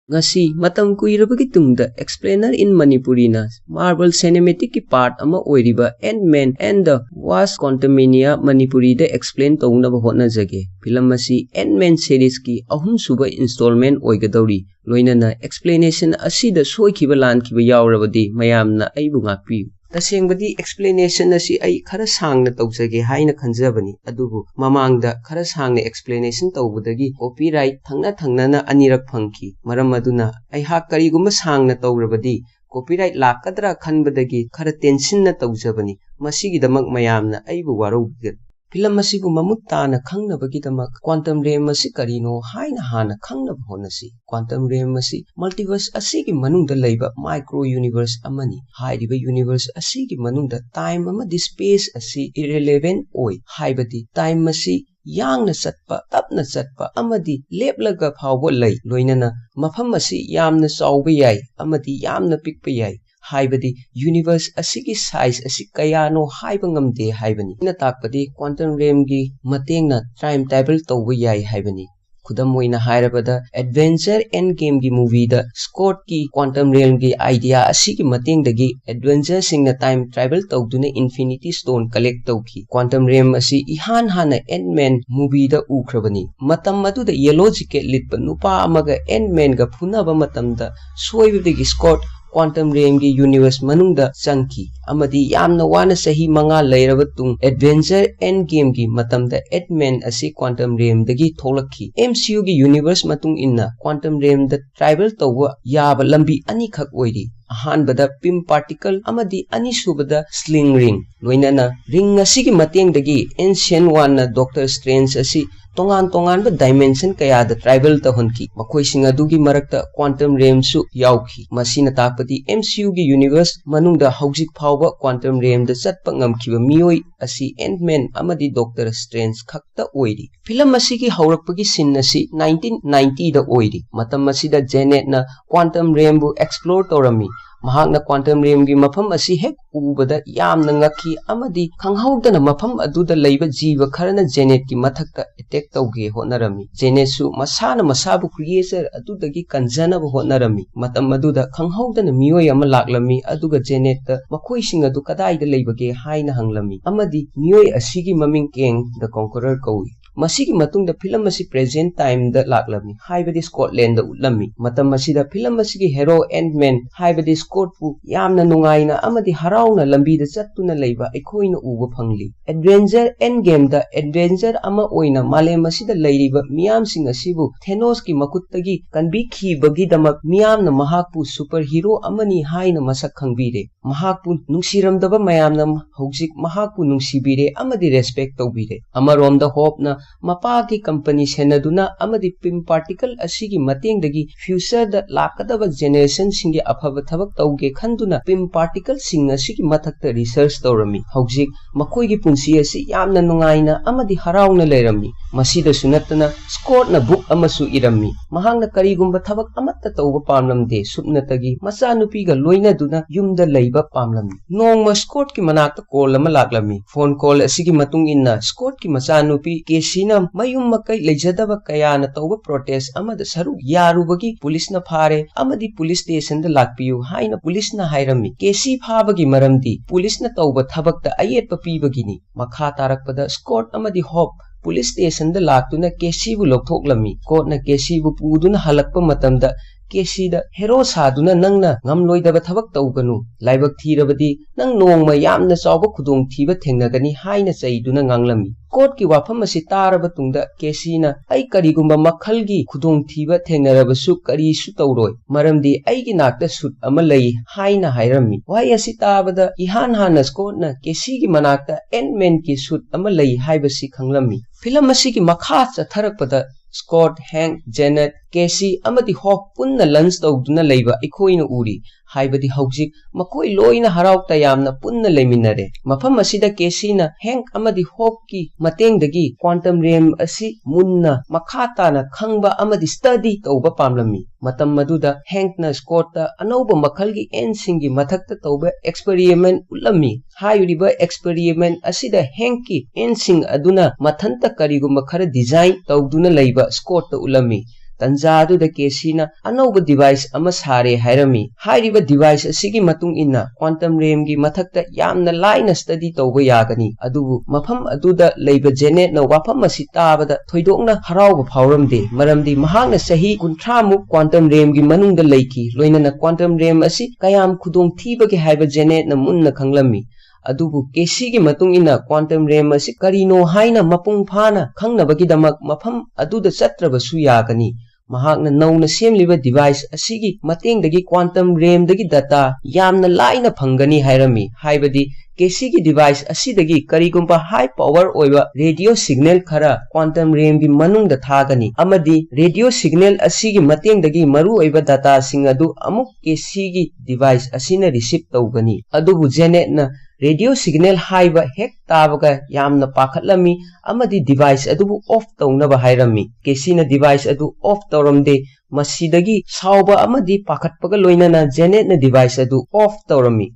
ngasi matam kuirabagi tungda explainer in Manipuri na Marvel Cinematic ki part ama oiriba Ant-Man and the Wasp Quantumania Manipuri da explain tawna ba hotna jage film asi Ant-Man series ki ahum suba installment oigadauri loinana explanation asida soikiba lankiba yawrabadi mayamna aibu ngakpi tasengbadi explanation asi ai khara sangna tawjage haina khanjabani adubu mamangda khara sangna explanation tawbudagi copyright thangna na anirak phangki maram aduna ai ha kariguma sangna tawrabadi copyright lakadra khanbadagi khara tension na tawjabani masigi damak mayamna aibu waraubigat film asibu mamutana khangnabagi damak quantum realm asi karino haina hana khangnab honasi quantum realm asi multiverse asigi manungda leiba micro universe amani hairiba universe asigi manungda time amadi space asi irrelevant oi haibadi time asi yang na satpa tapna satpa amadi leplaga phawbo lei loinana mafam asi yamna chawba yai amadi yamna pikpa yai haibadi universe asigi size asi kayano haiba ngamde haibani ina takpadi quantum realm gi matengna time travel tawba yai haibani khudam moina hairabada adventure end game gi movie da Scott ki quantum realm gi idea asigi matengdagi adventure singna time travel tawduna infinity stone collect tawki quantum realm asi ihan hana Ant-Man movie da ukhrabani matam madu da yellow jacket litpa nupa amaga Ant-Man ga phunaba matamda soibadagi Scott quantum realm gi universe manungda changki amadi yamna wana sahi manga leiraba tung adventure end game gi matamda Ant-Man asi quantum realm dagi tholakhi MCU gi universe matung inna quantum realm da travel tawwa yaba lambi ani khak oiri ahanbada pim particle amadi ani subada sling ring loinana ring asigi matengdagi ancient one na Doctor Strange asi tongan ba dimension kaya da travel ta honki makoi singa dugi marakta quantum realm su yauki masina takpati MCU gi universe manungda haujik phawba quantum realm da chatpa ngamkiba mioi asi Ant-Man amadi Doctor Strange khakta oiri film asigi haurakpagi sin asi 1990 da oiri matam asida Janet na quantum realm bu explore torami mahakna quantum realm gi mafam asi hek ubada yamna ngaki amadi khanghaudana mafam aduda leiba jiva kharana Janet ki mathakta attack tawge honarami Janet su masana masabu creator adudagi kanjana bu honarami matam aduda khanghaudana mioi ama laklami aduga Janet ta makoi singa du kadai da leibage haina hanglami amadi mioi asigi maming Kang the Conqueror kawi masigi matungda film asi present time da laklami haibadi Scotland da utlami matam asida film asigi hero Ant-Man haibadi Scott pu yamna nungaina amadi harauna lambi da chattuna leiba ekhoina uba phangli adventure end game da adventure ama oina malem asida leiriba miyam sing asibu Thanos ki makuttagi kanbi khibagi damak miyamna mahakpu superhero amani haina masak khangbire mahakpu nungsiramdaba mayamna hojik mahakpu nungsibire amadi respect tawbire amaromda hope na mapa ki company senaduna amadi pim particle asigi matengdagi future da lakadaba generation singi afaba thabak tawge khanduna pim particle sing asigi mathakta research tawrami hojik makoi gi punsi asi yamna nungaina amadi harauna leirami masida sunatana Scott na book amasu irami mahangna karigumba thabak amatta tawba pamlamde supnatagi macha nupi ga loina duna yumda leiba pamlamni nongma Scott ki manakta call ama laklami phone call asigi matung inna Scott ki macha nupi sina mayum makai lejadaba kayana tawba protest amada saruk yarubagi police na phare amadi police station da lakpiyu haina police na hairami kesi phabagi maramdi police na tawba thabakta ayet papibagini makha tarakpada Scott amadi Hope police station da laktuna kesi bu lokthoklammi court na kesi bu puduna halakpa matamda kesi da hero saduna nangna ngamloidaba thabak tawganu laibak thirabadi nang nongma yamna chawba khudong thiba thengnagani haina chaiduna nganglami court ki wafam asi taraba tungda kesi na ai karigumba makhalgi khudong thiba thengnarabasu kari su tawroi maramdi aigi nakta sut ama lei haina hairami wai asi tabada ihan hanas court na kesi gi manakta Ant-Man ki sut ama lei haibasi khanglami film asi ki makha chatharakpada Scott, Hank, Janet, Casey, amadi Hope punna lunch tawduna leiba ikhoina uri haibadi hojik makoi loina harauk tayamna punna leiminare mafam asida Casey na Hank amadi Hope ki matengdagi quantum realm asi munna makhata na khangba amadi study tawba pamlami matam maduda Hank na Scott ta anauba makhalgi ensingi mathakta tawba experiment ulami hayuriba experiment asida Hank ki ensing aduna mathanta karigumba khara design tawduna leiba Scott ta ulami तंजा अदुदा केसीना अनौब device अमा सारे हाइरमी हाइरिबा device असिगी मतुंग इन्ना quantum realm गी मथक्ता यामना लाइना study तौबा यागनी अदुबु मफम अदुदा लैबा जेनेट न वाफम असी ताबदा थोइदोंना हराउबा फावरमदे मरमदी महांगना सही 30 मुक क्वांटम रेम गी मनुंगदा लैकी लोइनना क्वांटम रेम असी कयाम खुदोंग थीबगे हाइबा जेनेट न मुन्ना खंगलमी अदुबु केसी की मतुंग इना क्वांटम रेम असी करीनो हाइना मपुंग फाना खंगनबगिदमक मफम अदुदा चत्रबसु यागनी महांगना नौना सेमलिबा डिवाइस असिगी मतेंगदगी क्वांटम रेम दगी डाटा यामना लाइना फंगनी हाइरमी हाइबदी केसी की डिवाइस असिदगी करीगुंबा हाई पावर ओइबा रेडियो सिग्नल खरा क्वांटम रेम की मनुंगदा थागनी अमदी रेडियो सिग्नल असिगी मतेंगदगी मरु ओइबा डाटा सिंग अदु अमुक केसी की डिवाइस असिना रिसीव तौगनी अदुबु जेनेट न रेडियो सिग्नल हाइबा हेक ताबगा यामना पाखतलमी अमदी डिवाइस अदुबु ऑफ तौनबा हाइरमी केसीना डिवाइस अदु ऑफ तौरमदे मसीदगी साउबा अमदी पाखतपगा लोइनना जेनेट न डिवाइस अदु ऑफ तौरमी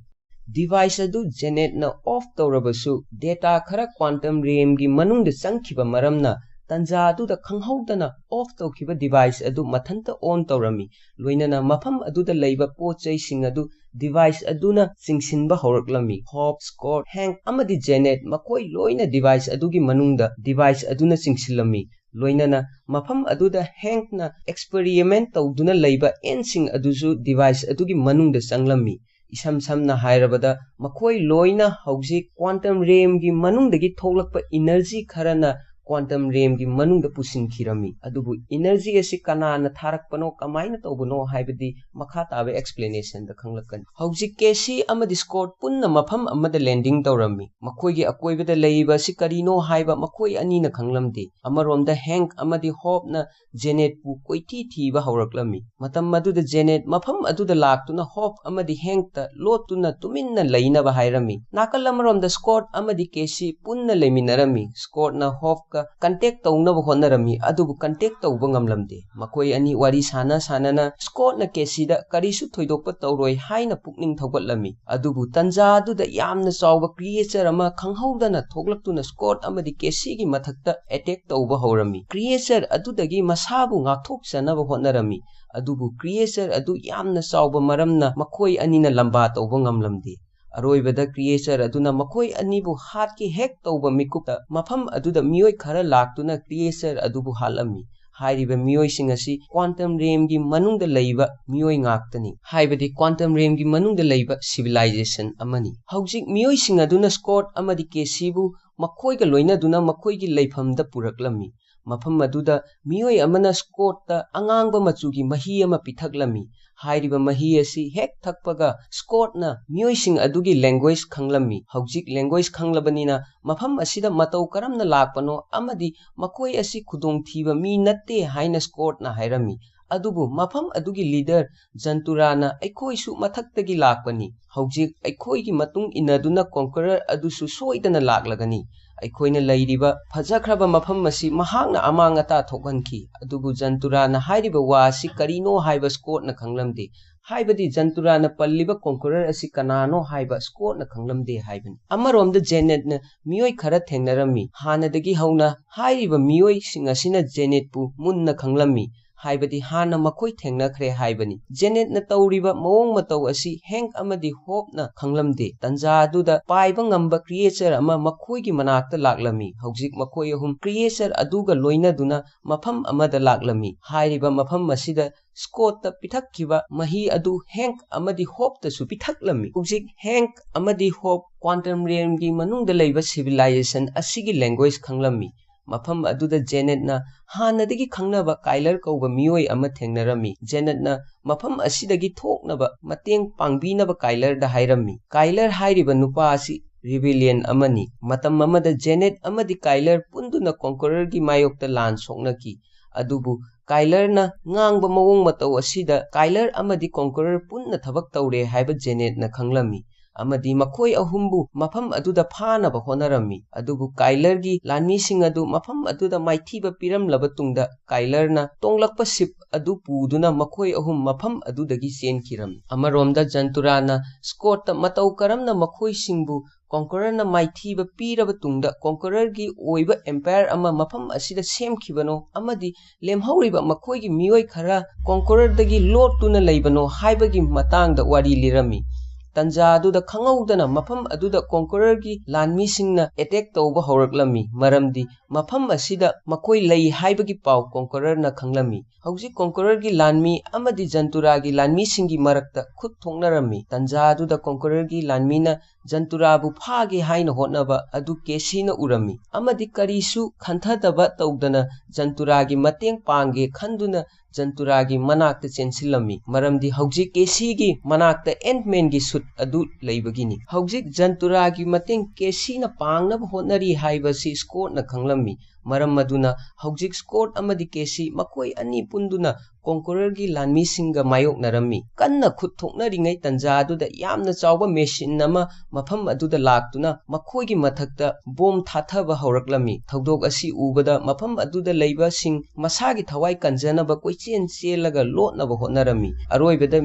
डिवाइस अदु जेनेट न ऑफ तौरबसु डेटा खरा क्वांटम रेम गी मनुंगदा चंखिबा मरमना तंजा अदुदा खंगहौदना ऑफ तौखिबा डिवाइस अदु मथंता ऑन तौरमी लोइनना मफम अदुदा लैबा पोचै सिंग अदु डिवाइस अदुना चिंगसिनबा हौरक्लमी हॉप स्कॉट हैंग अमदी जेनेट मकोई लोइना डिवाइस अदुगी मनुंगदा डिवाइस अदुना चिंगसिलमी लोइनना मफम अदुदा हैंग ना एक्सपेरिमेंट तौदुना लैबा एन सिंग अदुसु डिवाइस अदुगी मनुंगदा चंगलमी इसम समना हायरबदा मकोई लोइना हौजिक क्वांटम रेम गी मनुंगदगी थोलकपा एनर्जी खरना क्वांटम रेम की मनुंग पुसिन खिरमी अदुबु एनर्जी असी कनाना थारकपनो कमाइना तौबनो हाइबदी मखा ताबे एक्सप्लेनेशन द खंगलकन हौजिक केसी अमदि स्कॉट पुन्ना मफम अमद लैंडिंग तौरमी मखोइगी अकोइबदा लैबा सि करिनो हाइबा मखोइ अनीना खंगलमदे अमरोमदा हैंग अमदि होपना जेनेट पु कोइथि थीबा हौरक्लमी मतम मदुदा जेनेट मफम अदुदा लाक्तुना होप अमदि हैंग त लोतुना तुमिन्ना लैनबा हाइरमी नाकल अमरोमदा स्कॉट अमदि केसी पुन्ना लेमिनरमी स्कॉट ना होप का कंटेक्ट तौनब होनरमी अदुबु कंटेक्ट तौब ngamlamde मकोई अनि वारी साना सानाना स्कॉट न केसीदा करिसु थोइदोप तौरोय हाइना पुकनिंग थौगतलमी अदुबु तंजा अदुदा यामना चावबा क्रिएचर अमा खंगहौदना थोगलक्तुना स्कॉट अमदि केसीगी मथक्ता अटैक तौब हौरमी क्रिएचर अदुदगी मसाबु ngakthoksanaब होनरमी अदुबु क्रिएचर अदु यामना चावबा मरमना मकोई अनिना लंबा तौब ngamlamde अरोइबदा क्रिएचर अदुना मकोई अनिबु हाथ के हेक तौबा मिकुपता मफम अदुदा मियोय खरा लाक्तुना क्रिएचर अदुबु हालमी हाइरिबा मियोय सिंग असि क्वांटम रेम गी मनुंगदा लैबा मियोय ngaktani हाइबदी क्वांटम रेम गी मनुंगदा लैबा सिविलाइजेशन अमनी हौजिक मियोय सिंग अदुना स्कॉट अमदी केसीबु मखोइगा लोइनादुना मखोइगी लैफमदा पुरक्लमी मफम अदुदा मियोय अमना स्कॉट अंगांगबा मचुगी मही अमा पिथक्लमी हाइरिबा मही असि हेक थकपगा स्कॉट ना मियोय सिंग अदुगी लैंग्वेज खंगलमी हौजिक लैंग्वेज खंगलबनिना मफम असिदा मतौ करमना लाकपनो अमदी मकोई असि खुदोंग थीबा मी नत्ते हाइना स्कॉट ना हाइरमी अदुबु मफम अदुगी लीडर जंतुराना अखोइसु मथक्तगी लाकपनी हौजिक अखोइगी मतुंग इनदुना कॉन्करर अदुसु सोइदना लाकलगनी अखोइना लैरिबा फजखरबा मफम असी महांगना अमांगता थोकहनखी अदुबु जंतुराना हाइरिबा वासी करिनो हाइबा स्कॉट ना खंगलमदे हाइबदी जंतुराना पल्लिबा कॉन्करर असी कनानो हाइबा स्कॉट ना खंगलमदे हाइबनी अमरोमदा जेनेट ना मियोय खरा थेंगनरमी हानदगी हौना हाइरिबा मियोय सिंग असिना जेनेट पु मुन्ना खंगलमी हाइबदी हाना मखोई थेंगनखरे हाइबनी जेनेट न तौरिबा मओंग मतौ असि हैंग अमदी होप न खंगलमदे तंजा अदुदा पाइबा ngamba क्रिएचर अमा मखोइगी मनाक्ता लाक्लमी हौजिक मखोइ अहुम क्रिएचर अदुगा लोइनादुना मफम अमदा लाक्लमी हाइरिबा मफम मसिदा स्कॉट त पिथक्खिबा मही अदु हैंग अमदी होप तसु पिथक्लमी हौजिक हैंग अमदी होप क्वांटम रेम गी मनुंगदा लैबा सिविलाइजेशन असिगी लैंग्वेज खंगलमी मफम अदुदा जेनेट ना हानदगी खंगनबा काइलर कौबा मियोय अमा थेंगनरमी जेनेट ना मफम असिदगी थोकनबा मतेंग पांगबीनबा काइलर दा हाइरमी काइलर हाइरिबा नुपा असि रिबेलियन अमनी मतम अमदा जेनेट अमदी काइलर पुंदुना कॉन्करर गी मायोक्ता लान सोकनकी अदुबु काइलर ना ngang ba mawong matau asida Kylar अमदी कॉन्करर पुन्ना थबक तौरे हाइबा जेनेट ना खंगलमी अमदी मखोई अहुमबु मफम अदुदा फानबा होनरमी अदुबु काइलर गी लानमीसिंग अदु मफम अदुदा माइथीबा पिरमलबा तुंगदा काइलर ना तोंगलकपा सिप अदु पुदुना मखोई अहुम मफम अदुदगी चेनखिरम अमरोमदा जंतुराना Scott मतौ करमना मखोई सिंगबु Conqueror maithiba piraba tungda Conqueror gi oiba empire ama mafam asida semkhibano amadi lemhauriba makhoi gi mioi khara Conqueror dagi lotuna leibano haibagi matangda wari lirami Tanja aduda khangaudana mafam aduda Conqueror gi lanmi singna attack tauba horaklami maramdi mafam asida makhoi lei haibagi pau Conqueror na khanglami hauji Conqueror gi lanmi amadi Jantura gi lanmi singi marakta khut thongnarami Tanja aduda Conqueror gi lanmi na Jantura bu phage haina hotnaba adu Kesi na urami amadi karisu khanthadaba taudana Jantura gi mateng pangge khanduna Jantura gi manakta chensilami maramdi hauji Kesi gi manakta Ant-Man gi suit adu leibagini hauji Jantura gi mateng Kesi na pangnaba hotnari haibasi Scott na khanglami maram maduna hauji Scott amadi Kesi makhoi ani punduna Conqueror gi lanmi singa mayok narami kanna khut thoknari ngai tanja aduda yamna chawba machine nama mafam aduda laktuna makhoi gi mathakta bomb thathaba horaklami thodok asi ubada mafam aduda leiba sing masagi thawai kanjanaba koichen chelaga lotnaba hotnarami aroibada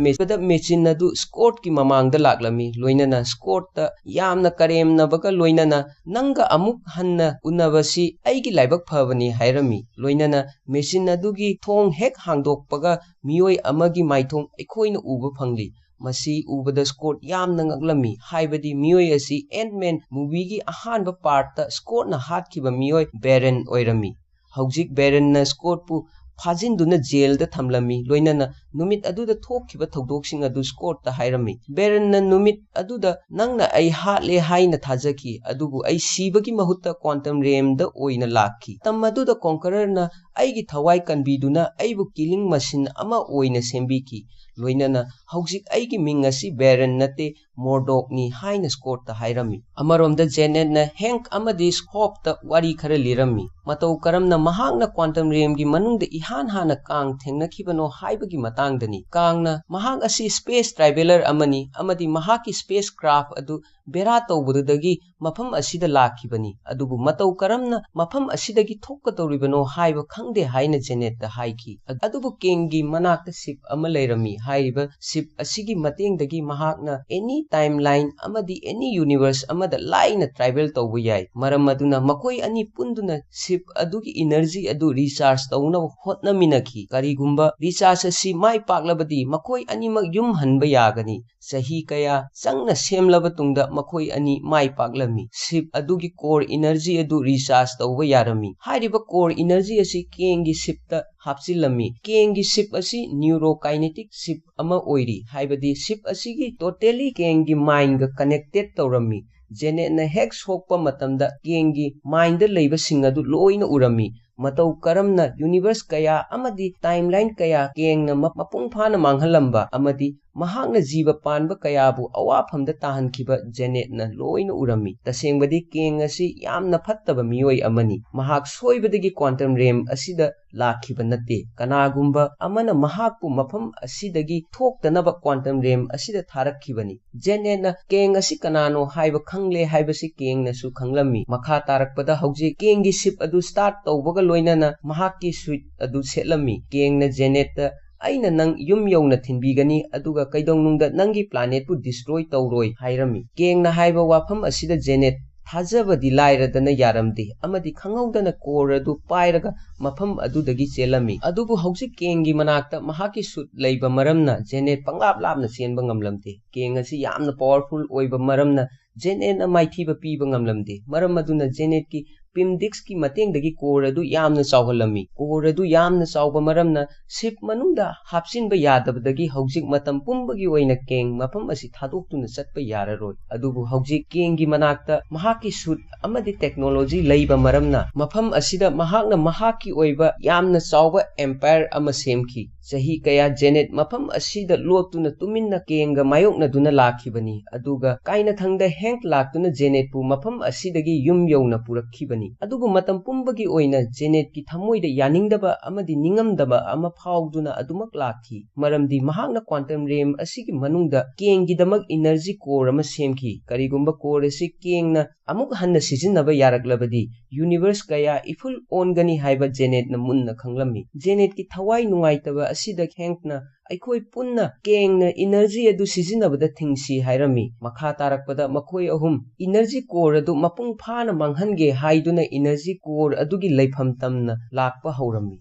machine adu Scott gi mamangda laklami loinana Scott ta yamna karemnabaga loinana nanga amuk hanna unabasi aigi laibak phabani hairami loinana machine adu gi thong hek hangdok paga mioi amagi maithong ekhoina uba phangli masi ubada Scott yamna ngaklami haibadi mioi asi Ant-Man movie gi ahanba part ta Scott na hatkhiba mioi Baron oirami haujik Baron na Scott pu phajinduna jail da thamlami loinana numit aduda thokhiba thodok adu Scott ta hairami Baron na numit aduda nangna ai hatle haina thajaki adubu ai sibagi mahutta quantum realm da oina lakhi tamaduda Conqueror na aigi thawai kanbiduna aibu killing machine ama oina sembiki loinana haujik aigi mingasi Baron nate Mordok ni haina Scott ta hairami amaromda Janet na Hank amadi Hope ta wari khara lirami matau karamna mahakna quantum realm gi manungda ihan hana kang thengnakibano haibagi matangdani kangna mahak asi space traveler amani amadi mahaki spacecraft adu bera tawbudagi mafam asida lakhibani adubu matau karamna mafam asidagi thokkatoribano haiba khangde haina Janet ta haiki adubu kengi manakta ship ama leirami haiba ship asigi matengdagi mahakna any timeline amadi any universe amada laina travel tawbu yai maram aduna makoi ani punduna ship adugi energy adu recharge tawna hotna minaki karigumba recharge asi mai paklabadi makoi ani mak yum hanba yagani sahi kaya changna semlaba tungda makoi ani mai paklami ship adugi core energy adu recharge tawba yarami hairiba core energy asi kengi ship ta hapchilami kengi ship asi neurokinetic ship ama oiri haibadi ship asigi totally kengi mind ga connected tawrami Janet na hek sokpa matamda kengi mind da leiba singadu loina urami matau karamna universe kaya amadi timeline kaya kengna mapung phana manghalamba amadi mahakna jiba panba kayabu awafamda tahankhiba Janet na loina urami tasengbadi keng asi yamna phattaba mioi amani mahak soibadagi quantum realm asida lakhiba natte kanagumba amana mahakpu mafam asidagi thoktanaba quantum realm asida tharakhibani Janet na keng asi kanano haiba khangle haibasi keng na su khanglami makha tarakpada hauji kengi ship adu start tawbaga loinana mahakki suit adu setlami keng na Janet ta aina nang yum yowna thinbigani aduga kaidongnungda nangi planet pu destroy tawroi hairami kengna haiba wafam asida Janet thajabadi lairadana yaramde amadi khangaudana core adu pairaga mafam adudagi chelami adubu haujik kengi manakta mahaki sut leiba maramna Janet panglap lapna chenba ngamlamte keng asi yamna powerful oiba maramna Janet na maithiba piba ngamlamde maram aduna Janet ki Pimdix ki matengdagi core adu yamna chawhalami core adu yamna chawba maramna ship manungda hapsinba yadabadagi haujik matam pumbagi oina keng mafam asi thadoktuna chatpa yararoi adubu haujik kengi manakta mahaki suit amadi technology leiba maramna mafam asida mahakna mahaki oiba yamna chawba empire ama semki sahi kaya Janet mafam asida lotuna tuminna kenga mayokna duna lakhibani aduga kaina thangda Hank laktuna Janet pu mafam asidagi yum yowna purakhibani adubu matam pumbagi oina Janet ki thamoida yaningdaba amadi ningamdaba ama phauduna adumak lakhi maramdi mahakna quantum realm asigi manungda kengi damak energy core ama semki karigumba core asi kengna amuk hanna sijinaba yaraklabadi universe kaya iful ongani haiba Janet na munna khanglami Janet ki thawai nungaitaba asida Hank na ꯑꯩꯈꯣꯏ ꯄꯨꯟꯅ ꯀꯦꯡꯅ energy ꯑꯗꯨ ꯁꯤꯖꯤꯟꯅꯕꯗ ꯊꯤꯡꯁꯤ ꯍꯥꯏꯔꯝꯃꯤ꯫ ꯃꯈꯥ ꯇꯥꯔꯛꯄꯗ ꯃꯈꯣꯏ ꯑꯍꯨꯝ energy core ꯑꯗꯨ ꯃꯄꯨꯡ ꯐꯥꯅ ꯃꯥꯡꯍꯟꯒꯦ ꯍꯥꯏꯗꯨꯅ ꯏꯅꯔꯖꯤ ꯀꯣꯔ ꯑꯗꯨꯒꯤ ꯂꯩꯐꯝ ꯇꯝꯅ ꯂꯥꯛꯄ ꯍꯧꯔꯝꯃꯤ꯫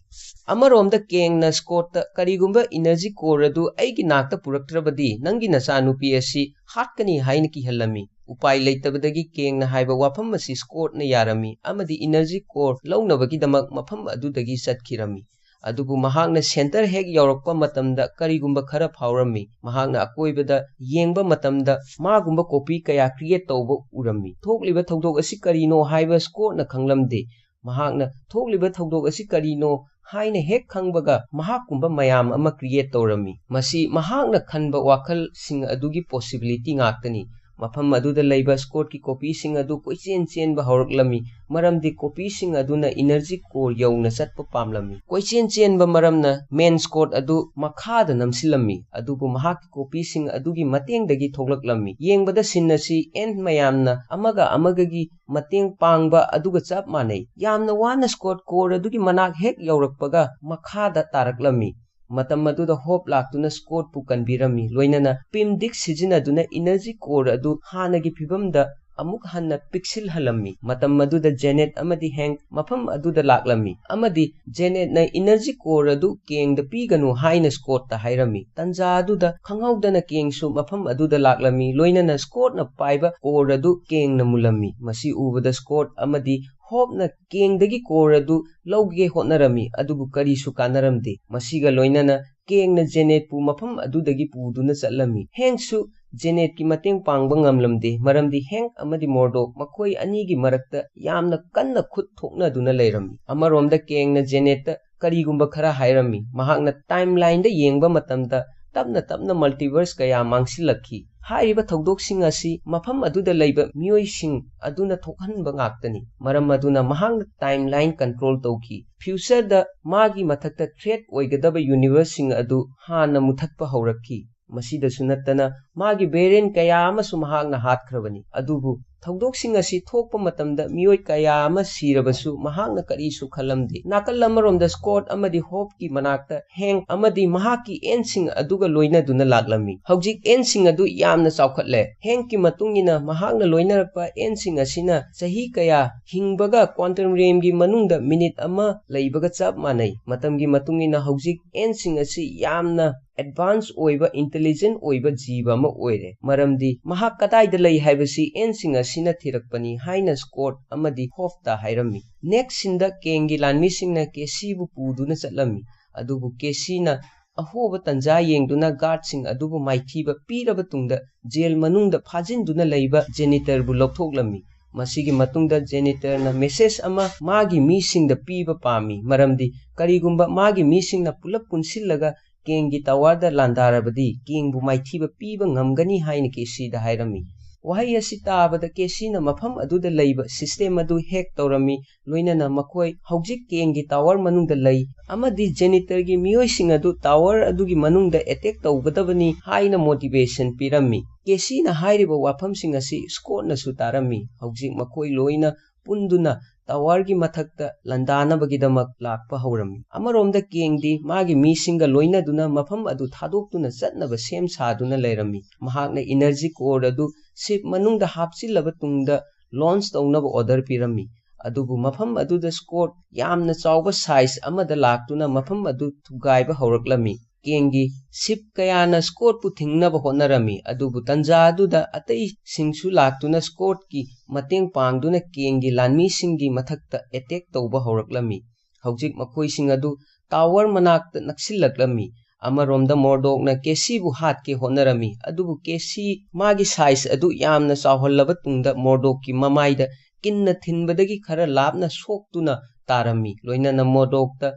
ꯑꯃꯔꯣꯝꯗ ꯀꯦꯡꯅ ꯁ꯭ꯀꯣꯠꯇ ꯀꯔꯤꯒꯨꯝꯕ ꯏꯅꯔꯖꯤ ꯀꯣꯔ ꯑꯗꯨ ꯑꯩꯒꯤ ꯅꯥꯛꯇ ꯄꯨꯔꯛꯇ꯭ꯔꯕꯗꯤ ꯅꯪꯒꯤ ꯅꯆꯥꯅꯨꯄꯤ ꯑꯁꯤ ꯍꯥꯠꯀꯅꯤ ꯍꯥꯏꯅ ꯀꯤꯍꯜꯂꯝꯃꯤ꯫ ꯎꯄꯥꯏ ꯂꯩꯇꯕꯗꯒꯤ ꯀꯦꯡꯅ ꯍꯥꯏꯕ ꯋꯥꯐꯝ ꯑꯁꯤ ꯁ꯭ꯀꯣꯠꯅ ꯌꯥꯔꯝꯃꯤ ꯑꯃꯗꯤ ꯏꯅꯔꯖꯤ ꯀꯣꯔ ꯂꯧꯅꯕꯒꯤꯗꯃꯛ ꯃꯐꯝ ꯑꯗꯨꯗꯒꯤ ꯆꯠꯈꯤꯔꯝꯃꯤ꯫ ꯑꯗꯨꯕꯨ ꯃꯍꯥꯛꯅ ꯁꯦꯟꯇꯔ ꯍꯦꯛ ꯌꯧꯔꯛꯄ ꯃꯇꯝꯗ ꯀꯔꯤꯒꯨꯝꯕ ꯈꯔ ꯐꯥꯎꯔꯝꯃꯤ꯫ ꯃꯍꯥꯛꯅ ꯑꯀꯣꯏꯕꯗ ꯌꯦꯡꯕ ꯃꯇꯝꯗ ꯃꯥꯒꯨꯝꯕ ꯀꯣꯄꯤ ꯀꯌꯥ ꯀ꯭ꯔꯤꯌꯦꯠ ꯇꯧꯕ ꯎꯔꯝꯃꯤ꯫ ꯊꯣꯛꯂꯤꯕ ꯊꯧꯗꯣꯛ ꯑꯁꯤ ꯀꯔꯤꯅꯣ ꯍꯥꯏꯕ ꯁ꯭ꯀꯣꯠꯅ ꯈꯪꯂꯝꯗꯦ꯫ ꯃꯍꯥꯛꯅ ꯊꯣꯛꯂꯤꯕ ꯊꯧꯗꯣꯛ ꯑꯁꯤ ꯀꯔꯤꯅꯣ ꯍꯥꯏꯅ ꯍꯦꯛ ꯈꯪꯕꯒ ꯃꯍꯥꯛꯀꯨꯝꯕ ꯃꯌꯥꯝ ꯑꯃ ꯀ꯭ꯔꯤꯌꯦꯠ ꯇꯧꯔꯝꯃꯤ꯫ ꯃꯁꯤ ꯃꯍꯥꯛꯅ ꯈꯟꯕ ꯋꯥꯈꯜꯁꯤꯡ ꯑꯗꯨꯒꯤ ꯄꯣꯁꯤꯕꯤꯂꯤꯇꯤ ꯉꯥꯛꯇꯅꯤ꯫ ꯃꯐꯝ ꯑꯗꯨꯗ ꯂꯩꯕ ꯁ꯭ꯀꯣꯠꯀꯤ ꯀꯣꯄꯤꯁꯤꯡ ꯑꯗꯨ ꯀꯣꯏꯆꯦꯟ ꯆꯦꯟꯕ ꯍꯧꯔꯛꯂꯝꯃꯤ ꯃꯔꯝꯗꯤ ꯀꯣꯄꯤꯁꯤꯡ ꯑꯗꯨꯅ ꯏꯅꯔꯖꯤ ꯀꯣꯔ ꯌꯧꯅ ꯆꯠꯄ ꯄꯥꯝꯂꯝꯃꯤ꯫ ꯀꯣꯏꯆꯦꯟ ꯆꯦꯟꯕ ꯃꯔꯝꯅ ꯃꯦꯟ ꯁ꯭ꯀꯣꯠ ꯑꯗꯨ ꯃꯈꯥꯗ ꯅꯝꯁꯤꯜꯂꯝꯃꯤ ꯑꯗꯨꯕꯨ ꯃꯍꯥꯛꯀꯤ ꯀꯣꯄꯤꯁꯤꯡ ꯑꯗꯨꯒꯤ ꯃꯇꯦꯡꯗꯒꯤ ꯊꯣꯛꯂꯛꯂꯝꯃꯤ꯫ ꯌꯦꯡꯕꯗ ꯁꯤꯟ ꯑꯁꯤ ꯑꯦꯟꯠ ꯃꯌꯥꯝꯅ ꯑꯃꯒ ꯑꯃꯒꯒꯤ ꯃꯇꯦꯡ ꯄꯥꯡꯕ ꯑꯗꯨꯒ ꯆꯞ ꯃꯥꯟꯅꯩ꯫ ꯌꯥꯝꯅ ꯋꯥꯅ ꯁ꯭ꯀꯣꯠ ꯀꯣꯔ ꯑꯗꯨꯒꯤ ꯃꯅꯥꯛ ꯍꯦꯛ ꯌꯧꯔꯛꯄꯒ ꯃꯈꯥꯗ ꯇꯥꯔꯛꯂꯝꯃꯤ꯫ ꯃꯇꯝ ꯑꯗꯨꯗ ꯍꯣꯞ ꯂꯥꯛꯇꯨꯅ ꯁ꯭ꯀꯣꯠꯄꯨ ꯀꯟꯕꯤꯔꯝꯃꯤ ꯂꯣꯏꯅꯅ ꯄꯤꯝ ꯗꯤꯛ ꯁꯤꯖꯤꯟꯅꯗꯨꯅ ꯏꯅꯔꯖꯤ ꯀꯣꯔ ꯑꯗꯨ ꯍꯥꯟꯅꯒꯤ ꯐꯤꯚꯝꯗ ꯑꯃꯨꯛ ꯍꯟꯅ ꯄꯤꯛꯁꯤꯜꯍꯜꯂꯝꯃꯤ꯫ ꯃꯇꯝ ꯑꯗꯨꯗ ꯖꯦꯅꯦꯠ ꯑꯃꯗꯤ ꯍꯦꯡꯛ ꯃꯐꯝ ꯑꯗꯨꯗ ꯂꯥꯛꯂꯝꯃꯤ ꯑꯃꯗꯤ ꯖꯦꯅꯦꯠꯅ ꯏꯅꯔꯖꯤ ꯀꯣꯔ ꯑꯗꯨ ꯀꯦꯡꯗ ꯄꯤꯒꯅꯨ ꯍꯥꯏꯅ ꯁ꯭ꯀꯣꯠꯇ ꯍꯥꯏꯔꯝꯃꯤ꯫ ꯇꯟꯖꯥ ꯑꯗꯨꯗ ꯈꯪꯍꯧꯗꯅ ꯀꯦꯡꯁꯨ ꯃꯐꯝ ꯑꯗꯨꯗ ꯂꯥꯛꯂꯝꯃꯤ ꯂꯣꯏꯅꯅ ꯁ꯭ꯀꯣꯠꯅ ꯄꯥꯏꯕ ꯀꯣꯔ ꯑꯗꯨ ꯀꯦꯡꯅ ꯃꯨꯜꯂꯝꯃꯤ꯫ ꯃꯁꯤ ꯎꯕꯗ ꯁ꯭ꯀꯣꯠ ꯑꯃꯗꯤ ꯍꯣꯞꯅ ꯀꯦꯡꯗꯒꯤ ꯀꯣꯔ ꯑꯗꯨ ꯂꯧꯒꯦ ꯍꯣꯠꯅꯔꯝꯃꯤ ꯑꯗꯨꯕꯨ ꯀꯔꯤꯁꯨ ꯀꯥꯟꯅꯔꯝꯗꯦ꯫ ꯃꯁꯤꯒ ꯂꯣꯏꯅꯅ ꯀꯦꯡꯅ ꯖꯦꯅꯦꯠꯄꯨ ꯃꯐꯝ ꯑꯗꯨꯗꯒꯤ ꯄꯨꯗꯨꯅ ꯆꯠꯂꯝꯃꯤ꯫ ꯍꯦꯡꯛꯁꯨ ꯖꯦꯅꯦꯠꯀꯤ ꯃꯇꯦꯡ ꯄꯥꯡꯕ ꯉꯝꯂꯝꯗꯦ ꯃꯔꯝꯗꯤ ꯍꯦꯡꯛ ꯑꯃꯗꯤ ꯃꯣꯔꯗꯣꯛ ꯃꯈꯣꯏ ꯑꯅꯤꯒꯤ ꯃꯔꯛꯇ ꯌꯥꯝꯅ ꯀꯟꯅ ꯈꯨꯠ ꯊꯣꯛꯅꯗꯨꯅ ꯂꯩꯔꯝꯃꯤ꯫ ꯑꯃꯔꯣꯝꯗ ꯀꯦꯡꯅ ꯖꯦꯅꯦꯠꯇ ꯀꯔꯤꯒꯨꯝꯕ ꯈꯔ ꯍꯥꯏꯔꯝꯃꯤ꯫ ꯃꯍꯥꯛꯅ ꯇꯥꯏꯝꯂꯥꯏꯟꯗ ꯌꯦꯡꯕ ꯃꯇꯝꯗ ꯇꯞꯅ ꯇꯞꯅ ꯃꯜꯇꯤꯚꯔꯁ ꯀꯌꯥ ꯃꯥꯡꯁꯤꯜꯂꯛꯈꯤ꯫ ꯍꯥꯏꯔꯤꯕ ꯊꯧꯗꯣꯛꯁꯤꯡ ꯑꯁꯤ ꯃꯐꯝ ꯑꯗꯨꯗ ꯂꯩꯕ ꯃꯤꯑꯣꯏꯁꯤꯡ ꯑꯗꯨꯅ ꯊꯣꯛꯍꯟꯕ ꯉꯥꯛꯇꯅꯤ꯫ ꯃꯔꯝ ꯑꯗꯨꯅ ꯃꯍꯥꯛꯅ ꯇꯥꯏꯝꯂꯥꯏꯟ ꯀꯟꯇ꯭ꯔꯣꯜ ꯇꯧꯈꯤ꯫ ꯐ꯭ꯌꯨꯆꯔꯗ ꯃꯥꯒꯤ ꯃꯊꯛꯇ ꯊ꯭ꯔꯦꯠ ꯑꯣꯏꯒꯗꯕ ꯌꯨꯅꯤꯚꯔꯁꯁꯤꯡ ꯑꯗꯨ ꯍꯥꯟꯅ ꯃꯨꯊꯠꯄ ꯍꯧꯔꯛꯈꯤ꯫ ꯃꯁꯤꯗꯁꯨ ꯅꯠꯇꯅ ꯃꯥꯒꯤ ꯚꯦꯔꯤꯌꯟ ꯀꯌꯥ ꯑꯃꯁꯨ ꯃꯍꯥꯛꯅ ꯍꯥꯠꯈ꯭ꯔꯕꯅꯤ꯫ ꯑꯗꯨꯕꯨ ꯊꯧꯗꯣꯛꯁꯤꯡ ꯑꯁꯤ ꯊꯣꯛꯄ ꯃꯇꯝꯗ ꯃꯤꯑꯣꯏ ꯀꯌꯥ ꯑꯃ ꯁꯤꯔꯕꯁꯨ ꯃꯍꯥꯛꯅ ꯀꯔꯤꯁꯨ ꯈꯜꯂꯝꯗꯦ꯫ ꯅꯥꯀꯜ ꯑꯃꯔꯣꯝꯗ ꯁ꯭ꯀꯣꯠ ꯑꯃꯗꯤ ꯍꯣꯞꯀꯤ ꯃꯅꯥꯛꯇ ꯍꯦꯡꯛ ꯑꯃꯗꯤ ꯃꯍꯥꯛꯀꯤ ꯑꯦꯟꯠꯁꯤꯡ ꯑꯗꯨꯒ ꯂꯣꯏꯅꯗꯨꯅ ꯂꯥꯛꯂꯝꯃꯤ꯫ ꯍꯧꯖꯤꯛ ꯑꯦꯟꯠꯁꯤꯡ ꯑꯗꯨ ꯌꯥꯝꯅ ꯆꯥꯎꯈꯠꯂꯦ꯫ ꯍꯦꯡꯛꯀꯤ ꯃꯇꯨꯡ ꯏꯟꯅ ꯃꯍꯥꯛꯅ ꯂꯣꯏꯅꯔꯛꯄ ꯑꯦꯟꯠꯁꯤꯡ ꯑꯁꯤꯅ ꯆꯍꯤ ꯀꯌꯥ ꯍꯤꯡꯕꯒ ꯀ꯭ꯋꯥꯟꯇꯝ ꯔꯦꯝꯒꯤ ꯃꯅꯨꯡꯗ ꯃꯤꯅꯤꯠ ꯑꯃ ꯂꯩꯕꯒ ꯆꯞ ꯃꯥꯟꯅꯩ꯫ ꯃꯇꯝꯒꯤ ꯃꯇꯨꯡ ꯏꯟꯅ ꯍꯧꯖꯤꯛ ꯑꯦꯟꯠꯁꯤꯡ ꯑꯁꯤ ꯌꯥꯝꯅ ꯑꯦꯗꯚꯥꯟꯁ ꯑꯣꯏꯕ ꯏꯟꯇꯦꯂꯤꯖꯦꯟꯠ ꯑꯣꯏꯕ ꯖꯤꯕ ꯑꯃ ꯑꯣꯏꯔꯦ ꯃꯔꯝꯗꯤ ꯃꯍꯥꯛ ꯀꯗꯥꯏꯗ ꯂꯩ ꯍꯥꯏꯕꯁꯤ ꯑꯦꯟꯠꯁꯤꯡ ꯑꯁꯤꯅ ꯊꯤꯔꯛꯄꯅꯤ ꯍꯥꯏꯅ ꯁ꯭ꯀꯣꯠ ꯑꯃꯗꯤ ꯍꯣꯞꯇ ꯍꯥꯏꯔꯝꯃꯤ꯫ ꯅꯦꯛꯁ ꯁꯤꯟꯗ ꯀꯦꯡꯒꯤ ꯂꯥꯟꯃꯤꯁꯤꯡꯅ ꯀꯦꯁꯤꯕꯨ ꯄꯨꯗꯨꯅ ꯆꯠꯂꯝꯃꯤ ꯑꯗꯨꯕꯨ ꯀꯦꯁꯤꯅ ꯑꯍꯣꯕ ꯇꯟꯖꯥ ꯌꯦꯡꯗꯨꯅ ꯒꯥꯔꯗꯁꯤꯡ ꯑꯗꯨꯕꯨ ꯃꯥꯏꯊꯤꯕ ꯄꯤꯔꯕ ꯇꯨꯡꯗ ꯖꯦꯜ ꯃꯅꯨꯡꯗ ꯐꯥꯖꯤꯟꯗꯨꯅ ꯂꯩꯕ ꯖꯦꯅꯤꯇꯔꯕꯨ ꯂꯧꯊꯣꯛꯂꯝꯃꯤ꯫ ꯃꯁꯤꯒꯤ ꯃꯇꯨꯡꯗ ꯖꯦꯅꯤꯇꯔꯅ ꯃꯦꯁꯦꯖ ꯑꯃ ꯃꯥꯒꯤ ꯃꯤꯁꯤꯡꯗ ꯄꯤꯕ ꯄꯥꯝꯃꯤ ꯃꯔꯝꯗꯤ ꯀꯔꯤꯒꯨꯝꯕ ꯃꯥꯒꯤ ꯃꯤꯁꯤꯡꯅ ꯄꯨꯂꯞ ꯄꯨꯟꯁꯤꯜꯂꯒ ꯀꯦꯡꯒꯤ ꯇꯋꯥꯔꯗ ꯂꯥꯟꯗꯥꯔꯕꯗꯤ ꯀꯦꯡꯕꯨ ꯃꯥꯏꯊꯤꯕ ꯄꯤꯕ ꯉꯝꯒꯅꯤ ꯍꯥꯏꯅ ꯀꯦꯁꯤꯗ ꯍꯥꯏꯔꯝꯃꯤ꯫ ꯋꯥꯍꯩ ꯑꯁꯤ ꯇꯥꯕꯗ ꯀꯦꯁꯤꯅ ꯃꯐꯝ ꯑꯗꯨꯗ ꯂꯩꯕ ꯁꯤꯁꯇꯦꯝ ꯑꯗꯨ ꯍꯦꯛ ꯇꯧꯔꯝꯃꯤ ꯂꯣꯏꯅꯅ ꯃꯈꯣꯏ ꯍꯧꯖꯤꯛ ꯀꯦꯡꯒꯤ ꯇꯋꯥꯔ ꯃꯅꯨꯡꯗ ꯂꯩ ꯑꯃꯗꯤ ꯖꯦꯅꯤꯇꯔꯒꯤ ꯃꯤꯑꯣꯏꯁꯤꯡ ꯑꯗꯨ ꯇꯋꯥꯔ ꯑꯗꯨꯒꯤ ꯃꯅꯨꯡꯗ ꯑꯦꯇꯦꯛ ꯇꯧꯒꯗꯕꯅꯤ ꯍꯥꯏꯅ ꯃꯣꯇꯤꯚꯦꯁꯟ ꯄꯤꯔꯝꯃꯤ꯫ ꯀꯦꯁꯤꯅ ꯍꯥꯏꯔꯤꯕ ꯋꯥꯐꯝꯁꯤꯡ ꯑꯁꯤ ꯁ꯭ꯀꯣꯠꯅꯁꯨ ꯇꯥꯔꯝꯃꯤ꯫ ꯍꯧꯖꯤꯛ ꯃꯈꯣꯏ ꯂꯣꯏꯅ ꯄꯨꯟꯗꯨꯅ ꯇꯋꯥꯔꯒꯤ ꯃꯊꯛꯇ ꯂꯥꯟꯗꯥꯅꯕꯒꯤꯗꯃꯛ ꯂꯥꯛꯄ ꯍꯧꯔꯝꯃꯤ꯫ ꯑꯃꯔꯣꯝꯗ ꯀꯦꯡꯗꯤ ꯃꯥꯒꯤ ꯃꯤꯁꯤꯡꯒ ꯂꯣꯏꯅꯗꯨꯅ ꯃꯐꯝ ꯑꯗꯨ ꯊꯥꯗꯣꯛꯇꯨꯅ ꯆꯠꯅꯕ ꯁꯦꯝ ꯁꯥꯗꯨꯅ ꯂꯩꯔꯝꯃꯤ꯫ ꯃꯍꯥꯛꯅ ꯏꯅꯔꯖꯤ ꯀꯣꯔ ꯑꯗꯨ ꯁꯤꯞ ꯃꯅꯨꯡꯗ ꯍꯥꯞꯆꯤꯜꯂꯕ ꯇꯨꯡꯗ ꯂꯣꯟꯆ ꯇꯧꯅꯕ ꯑꯣꯔꯗꯔ ꯄꯤꯔꯝꯃꯤ꯫ ꯑꯗꯨꯕꯨ ꯃꯐꯝ ꯑꯗꯨꯗ ꯁ꯭ꯀꯣꯠ ꯌꯥꯝꯅ ꯆꯥꯎꯕ ꯁꯥꯏꯖ ꯑꯃꯗ ꯂꯥꯛꯇꯨꯅ ꯃꯐꯝ ꯑꯗꯨ ꯊꯨꯒꯥꯏꯕ ꯍꯧꯔꯛꯂꯝꯃꯤ꯫ ꯀꯦꯡꯒꯤ ꯁꯤꯞ ꯀꯌꯥꯅ ꯁ꯭ꯀꯣꯠꯄꯨ ꯊꯤꯡꯅꯕ ꯍꯣꯠꯅꯔꯝꯃꯤ ꯑꯗꯨꯕꯨ ꯇꯟꯖꯥ ꯑꯗꯨꯗ ꯑꯇꯩꯁꯤꯡꯁꯨ ꯂꯥꯛꯇꯨꯅ ꯁ꯭ꯀꯣꯠꯀꯤ ꯃꯇꯦꯡ ꯄꯥꯡꯗꯨꯅ ꯀꯦꯡꯒꯤ ꯂꯥꯟꯃꯤꯁꯤꯡꯒꯤ ꯃꯊꯛꯇ ꯑꯦꯇꯦꯛ ꯇꯧꯕ ꯍꯧꯔꯛꯂꯝꯃꯤ꯫ ꯍꯧꯖꯤꯛ ꯃꯈꯣꯏꯁꯤꯡ ꯑꯗꯨ ꯇꯋꯥꯔ ꯃꯅꯥꯛꯇ ꯅꯛꯁꯤꯜꯂꯛꯂꯝꯃꯤ꯫ ꯑꯃꯔꯣꯝꯗ ꯃꯣꯔꯗꯣꯛꯅ ꯀꯦꯁꯤꯕꯨ ꯍꯥꯠꯀꯦ ꯍꯣꯠꯅꯔꯝꯃꯤ ꯑꯗꯨꯕꯨ ꯀꯦꯁꯤ ꯃꯥꯒꯤ ꯁꯥꯏꯖ ꯑꯗꯨ ꯌꯥꯝꯅ ꯆꯥꯎꯍꯜꯂꯕ ꯇꯨꯡꯗ ꯃꯣꯔꯗꯣꯛꯀꯤ ꯃꯃꯥꯏꯗ ꯀꯤꯟꯅ ꯊꯤꯟꯕꯗꯒꯤ ꯈꯔ ꯂꯥꯞꯅ ꯁꯣꯛꯇꯨꯅ ꯇꯥꯔꯝꯃꯤ ꯂꯣꯏꯅꯅ ꯃꯣꯔꯗꯣꯛꯇ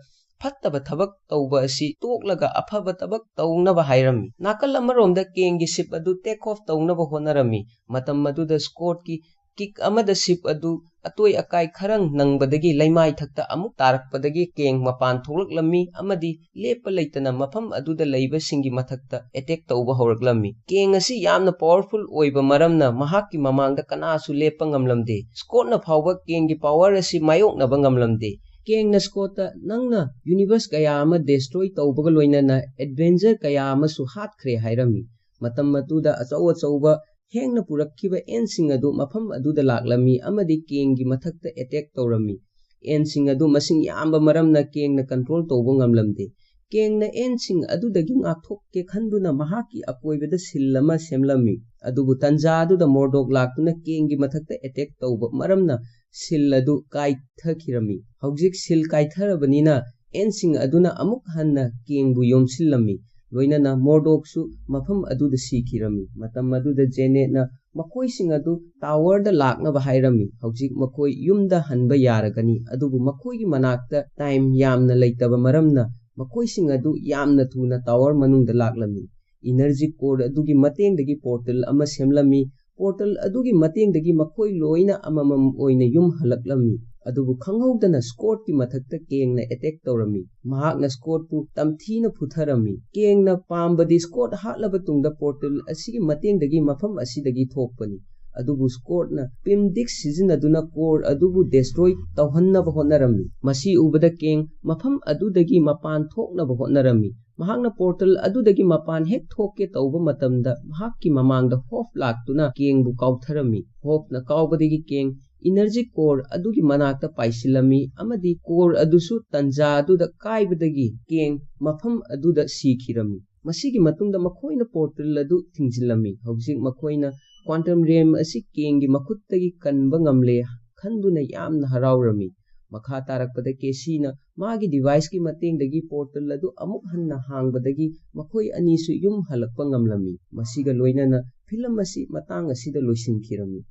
ꯐꯠꯇꯕ ꯊꯕꯛ ꯇꯧꯕ ꯑꯁꯤ ꯇꯣꯛꯂꯒ ꯑꯐꯕ ꯊꯕꯛ ꯇꯧꯅꯕ ꯍꯥꯏꯔꯝꯃꯤ꯫ ꯅꯥꯀꯜ ꯑꯃꯔꯣꯝꯗ ꯀꯦꯡꯒꯤ ꯁꯤꯞ ꯑꯗꯨ ꯇꯦꯛ ꯑꯣꯐ ꯇꯧꯅꯕ ꯍꯣꯠꯅꯔꯝꯃꯤ꯫ ꯃꯇꯝ ꯑꯗꯨꯗ ꯁ꯭ꯀꯣꯠꯀꯤ ꯀꯤꯛ ꯑꯃꯗ ꯁꯤꯞ ꯑꯗꯨ ꯑꯇꯣꯏ ꯑꯀꯥꯏ ꯈꯔ ꯅꯪꯕꯗꯒꯤ ꯂꯩꯃꯥꯏꯊꯛꯇ ꯑꯃꯨꯛ ꯇꯥꯔꯛꯄꯗꯒꯤ ꯀꯦꯡ ꯃꯄꯥꯟ ꯊꯣꯛꯂꯛꯂꯝꯃꯤ ꯑꯃꯗꯤ ꯂꯦꯞꯄ ꯂꯩꯇꯅ ꯃꯐꯝ ꯑꯗꯨꯗ ꯂꯩꯕꯁꯤꯡꯒꯤ ꯃꯊꯛꯇ ꯑꯦꯇꯦꯛ ꯇꯧꯕ ꯍꯧꯔꯛꯂꯝꯃꯤ꯫ ꯀꯦꯡ ꯑꯁꯤ ꯌꯥꯝꯅ ꯄꯥꯋꯔꯐꯨꯜ ꯑꯣꯏꯕ ꯃꯔꯝꯅ ꯃꯍꯥꯛꯀꯤ ꯃꯃꯥꯡꯗ ꯀꯅꯥꯁꯨ ꯂꯦꯞꯄ ꯉꯝꯂꯝꯗꯦ꯫ ꯁ꯭ꯀꯣꯠꯅ ꯐꯥꯎꯕ ꯀꯦꯡꯒꯤ ꯄꯥꯋꯔ ꯑꯁꯤ ꯃꯥꯌꯣꯛꯅꯕ ꯉꯝꯂꯝꯗꯦ꯫ Kengna Scott nangna universe kaya ama destroy tawbaga loinana adventure kaya ama su hatkre hairami matam matuda achauba hengna purakkiba ensing adu mafam aduda laklami amadi kengi mathakta attack tawrami ensing adu masing yamba maramna kengna control tawba ngamlamde kengna ensing adudagi ngakthokke khanduna mahaki akoibada sillama semlami adubu tanja aduda mordok laktuna kengi mathakta attack tawba maramna sil adu kaithakirami hawjik sil kaitharabnina ensing aduna amuk hanna kengbu yomsillami loinana mordoksu mafam aduda sikirami matam aduda Janet na makoi sing adu tower da lakna bahairami hawjik makoi yumda hanba yaragani adubu makoi gi manakta time yamna leitaba maramna makoi sing adu yamna thuna tower manungda laklami energy core adugi matengdagi portal ama semlami portal adugi matengdagi makoi loina amamam oina yum halaklami adubu khanghawdana Scott ki mathakta kengna attack tawrami mahakna Scott pu tamthina putharami kengna pambadi Scott hatlaba tungda portal asigi matengdagi mafam asidagi thokpani adubu Scott na pimdik sizinaduna core adubu destroy tawhannaba honarami masi ubada keng mafam adudagi mapan thoknaba honarami mahakna portal adudagi mapan hek thokke tawba matamda mahakki mamangda hof laktuna kengbu kautharami hofna kaubadagi keng energy core adugi manakta paisilami amadi core adusu tanja aduda kaibadagi keng mafam aduda sikhirami masigi matungda makoina portal adu thingzilami hawjik makoina quantum realm asi kengi makhuttagi kanba ngamle khanduna yamna harawrami makha tarakpada kesina magi device ki matengdagi portal adu amuk hanna hangbadagi makoi anisu yum halakpa ngamlami masiga loinana film asi matang asida loisinkhirami